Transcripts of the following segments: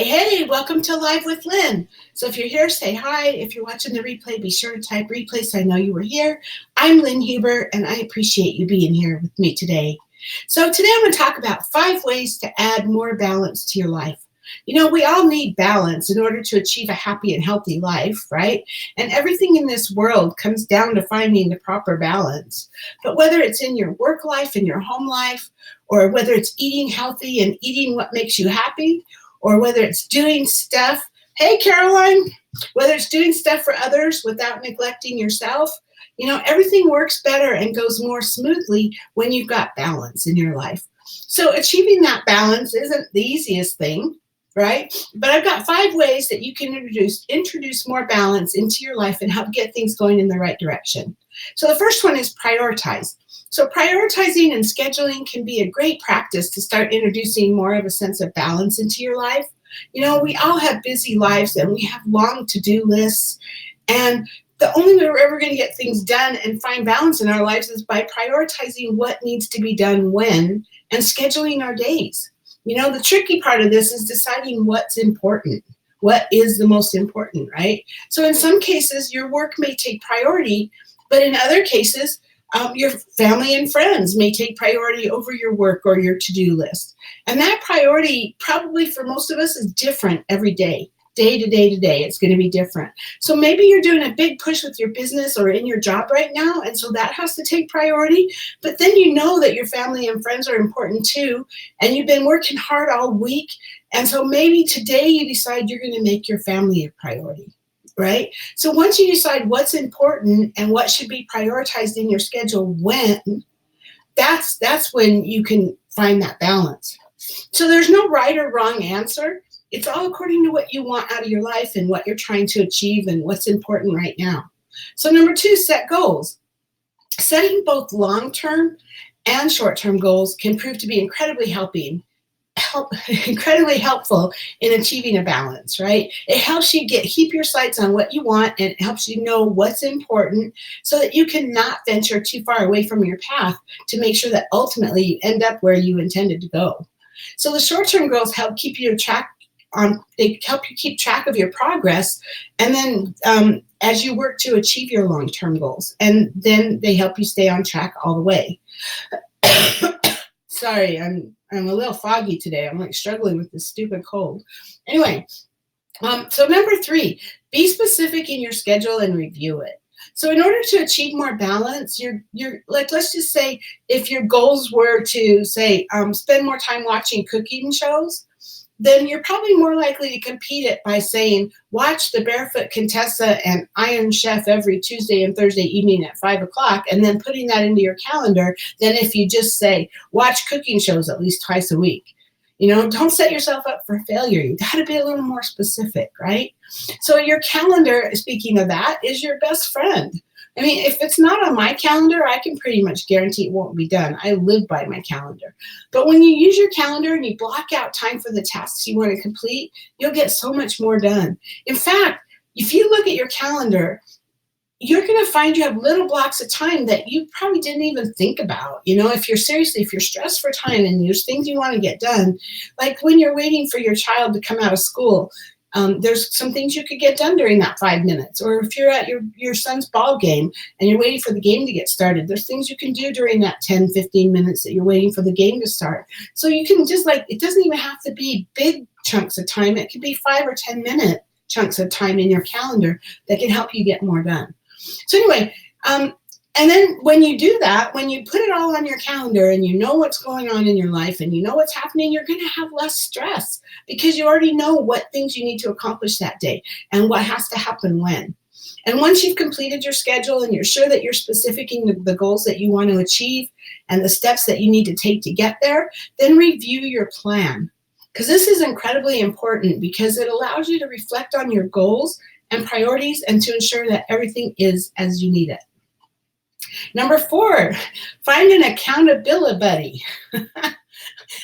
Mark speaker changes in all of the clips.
Speaker 1: Hey, welcome to Live with Lynn. So if you're here, say hi. If you're watching the replay, be sure to type replay so I know you were here. I'm Lynn Huber, and I appreciate you being here with me today. So today I'm going to talk about 5 ways to add more balance to your life. You know, we all need balance in order to achieve a happy and healthy life, right? And everything in this world comes down to finding the proper balance. But whether it's in your work life, in your home life, or whether it's eating healthy and eating what makes you happy, or whether it's doing stuff, hey Caroline, whether it's doing stuff for others without neglecting yourself, you know, everything works better and goes more smoothly when you've got balance in your life. So achieving that balance isn't the easiest thing, right? But I've got 5 ways that you can introduce more balance into your life and help get things going in the right direction. So the first one is prioritize. So prioritizing and scheduling can be a great practice to start introducing more of a sense of balance into your life. You know, we all have busy lives and we have long to-do lists. And the only way we're ever going to get things done and find balance in our lives is by prioritizing what needs to be done when and scheduling our days. You know, the tricky part of this is deciding what's important. What is the most important, right? So in some cases, your work may take priority, but in other cases, your family and friends may take priority over your work or your to-do list. And that priority probably for most of us is different every day. Day to day to day, it's going to be different. So maybe you're doing a big push with your business or in your job right now, and so that has to take priority. But then you know that your family and friends are important too, and you've been working hard all week. And so maybe today you decide you're going to make your family a priority. Right? So once you decide what's important and what should be prioritized in your schedule when, that's when you can find that balance. So there's no right or wrong answer. It's all according to what you want out of your life and what you're trying to achieve and what's important right now. So number 2, set goals. Setting both long-term and short-term goals can prove to be incredibly helpful in achieving a balance, right? It helps you keep your sights on what you want, and it helps you know what's important so that you cannot venture too far away from your path to make sure that ultimately you end up where you intended to go. So the short-term goals help keep you keep track of your progress, and then as you work to achieve your long-term goals, and then they help you stay on track all the way. Sorry, I'm a little foggy today. I'm like struggling with this stupid cold. Anyway, so number 3, be specific in your schedule and review it. So in order to achieve more balance, you're like, let's just say if your goals were to say spend more time watching cooking shows, then you're probably more likely to compete it by saying, watch the Barefoot Contessa and Iron Chef every Tuesday and Thursday evening at 5 o'clock, and then putting that into your calendar, than if you just say, watch cooking shows at least twice a week. You know, don't set yourself up for failure. You got to be a little more specific, right? So your calendar, speaking of that, is your best friend. I mean, if it's not on my calendar, I can pretty much guarantee it won't be done. I live by my calendar. But when you use your calendar and you block out time for the tasks you want to complete, you'll get so much more done. In fact, if you look at your calendar, you're going to find you have little blocks of time that you probably didn't even think about. You know, if you're stressed for time and there's things you want to get done, like when you're waiting for your child to come out of school, there's some things you could get done during that 5 minutes. Or if you're at your son's ball game and you're waiting for the game to get started, there's things you can do during that 10, 15 minutes that you're waiting for the game to start. So you can just it doesn't even have to be big chunks of time. It could be 5 or 10 minute chunks of time in your calendar that can help you get more done. So anyway, and then when you do that, when you put it all on your calendar and you know what's going on in your life and you know what's happening, you're going to have less stress because you already know what things you need to accomplish that day and what has to happen when. And once you've completed your schedule and you're sure that you're specific in the goals that you want to achieve and the steps that you need to take to get there, then review your plan. Because this is incredibly important because it allows you to reflect on your goals and priorities and to ensure that everything is as you need it. Number 4, find an accountability buddy.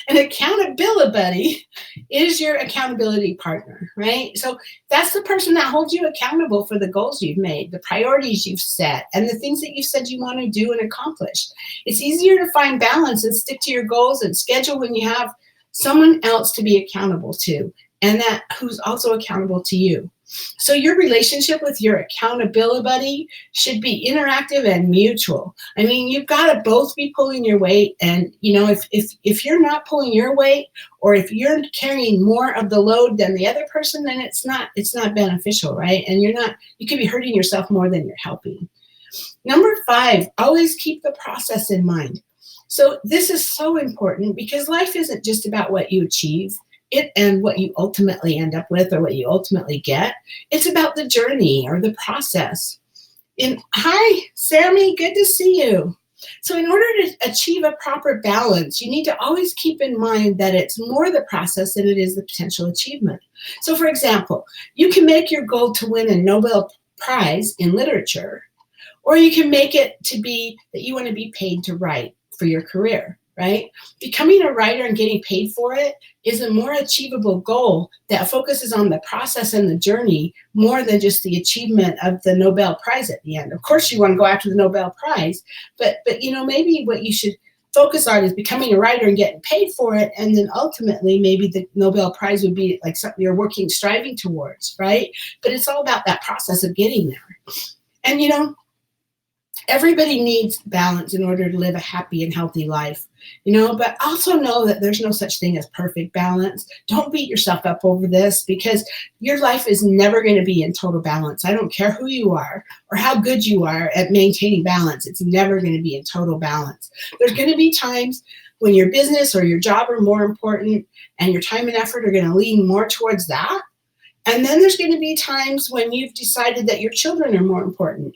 Speaker 1: An accountability buddy is your accountability partner, right? So that's the person that holds you accountable for the goals you've made, the priorities you've set, and the things that you said you want to do and accomplish. It's easier to find balance and stick to your goals and schedule when you have someone else to be accountable to. and that who's also accountable to you. So your relationship with your accountability buddy should be interactive and mutual. I mean, you've got to both be pulling your weight. And, if you're not pulling your weight, or if you're carrying more of the load than the other person, then it's not beneficial, right? And you could be hurting yourself more than you're helping. Number 5, always keep the process in mind. So this is so important because life isn't just about what you achieve and what you ultimately end up with or what you ultimately get. It's about the journey or the process. And hi, Sammy, good to see you. So in order to achieve a proper balance, you need to always keep in mind that it's more the process than it is the potential achievement. So for example, you can make your goal to win a Nobel Prize in literature, or you can make it to be that you want to be paid to write for your career, right? Becoming a writer and getting paid for it is a more achievable goal that focuses on the process and the journey more than just the achievement of the Nobel Prize at the end. Of course, you want to go after the Nobel Prize, but maybe what you should focus on is becoming a writer and getting paid for it, and then ultimately maybe the Nobel Prize would be like something you're striving towards, right? But it's all about that process of getting there. And everybody needs balance in order to live a happy and healthy life, but also know that there's no such thing as perfect balance. Don't beat yourself up over this, because your life is never going to be in total balance. I don't care who you are or how good you are at maintaining balance. It's never going to be in total balance. There's going to be times when your business or your job are more important and your time and effort are going to lean more towards that. And then there's going to be times when you've decided that your children are more important.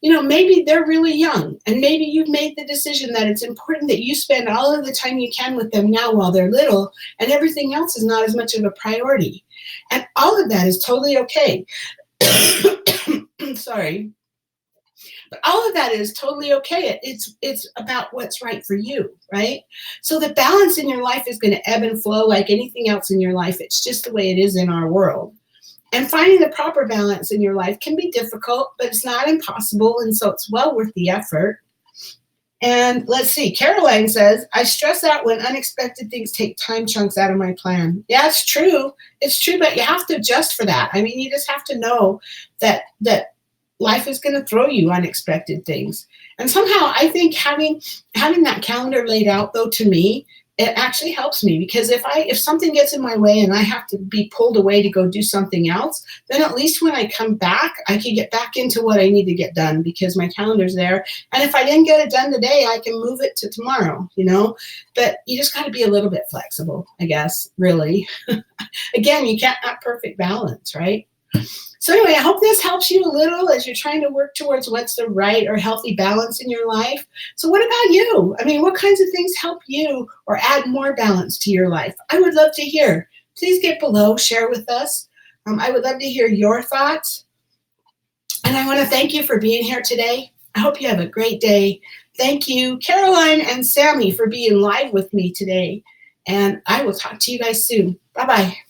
Speaker 1: Maybe they're really young, and maybe you've made the decision that it's important that you spend all of the time you can with them now while they're little, and everything else is not as much of a priority. And all of that is totally okay. Sorry. But all of that is totally okay. It's about what's right for you, right? So the balance in your life is going to ebb and flow like anything else in your life. It's just the way it is in our world. And finding the proper balance in your life can be difficult, but it's not impossible, and so it's well worth the effort. And let's see, Caroline says, I stress out when unexpected things take time chunks out of my plan. Yeah, it's true. It's true, but you have to adjust for that. I mean, you just have to know that life is going to throw you unexpected things. And somehow I think having that calendar laid out, though, to me, it actually helps me, because if something gets in my way and I have to be pulled away to go do something else, then at least when I come back, I can get back into what I need to get done because my calendar's there. And if I didn't get it done today, I can move it to tomorrow, But you just got to be a little bit flexible, I guess, really. Again, you can't have perfect balance, right? So anyway, I hope this helps you a little as you're trying to work towards what's the right or healthy balance in your life. So what about you? I mean, what kinds of things help you or add more balance to your life? I would love to hear. Please get below, share with us. I would love to hear your thoughts. And I want to thank you for being here today. I hope you have a great day. Thank you, Caroline and Sammy, for being live with me today. And I will talk to you guys soon. Bye-bye.